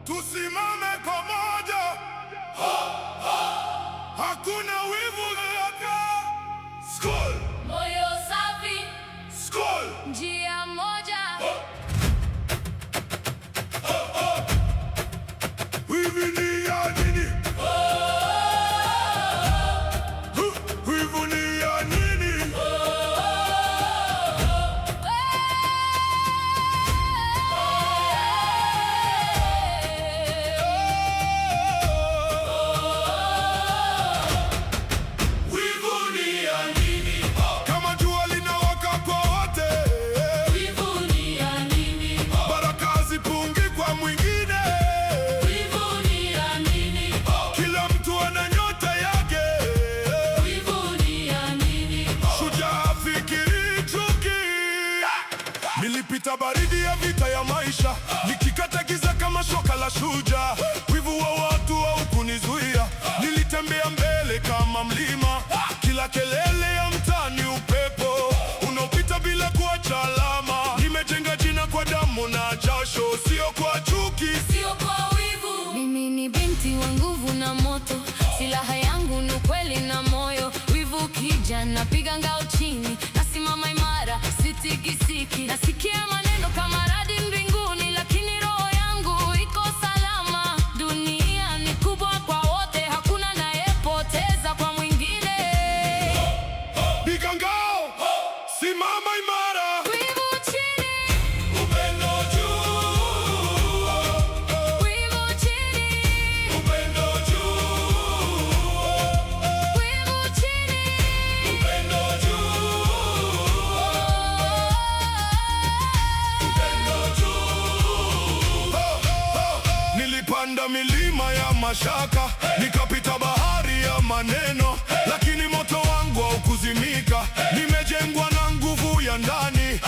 Tusimame pamoja, hakuna wivu hapa. Skol! Moyo safi, Skol! njia moja. Wivu ni ya nini? Wivu ni ya nini? Wivu ni ya nini? Kama jua linawaka kwa wote, Wivu ni ya nini? baraka hazipungi kwa mwingine. Wivu ni ya nini? Kila mtu ana nyota yake. Wivu ni ya nini? Shujaa fikiri chuki. Nilipita baridi ya vita ya maisha, nikikata giza kama shoka la shujaa. Wivu wa watu haukunizuia, nilitembea mbele kama mlima. Kila kelele ya mtaani upepo unaopita bila kuacha alama. Nimejenga jina kwa damu na jasho, sio kwa chuki. Sio kwa wivu. Mimi ni binti wa nguvu na moto, silaha yangu ni ukweli na moyo. Wivu kija napiga ngao chini, nasimama imara, sitikisiki. Nasikia maneno kama radi mbinguni, lakini roho yangu iko salama. Dunia ni kubwa kwa wote, hakuna anayepoteza kwa mwingine. Piga ngao, simama imara. Wivu chini, Upendo juu, wivu chini, upendo juu, wivu chini. upendo juu, upendo juu. Nilipanda milima ya mashaka, nikapita bahari ya maneno, lakini moto wangu haukuzimika. Nimejengwa na nguvu ya ndani.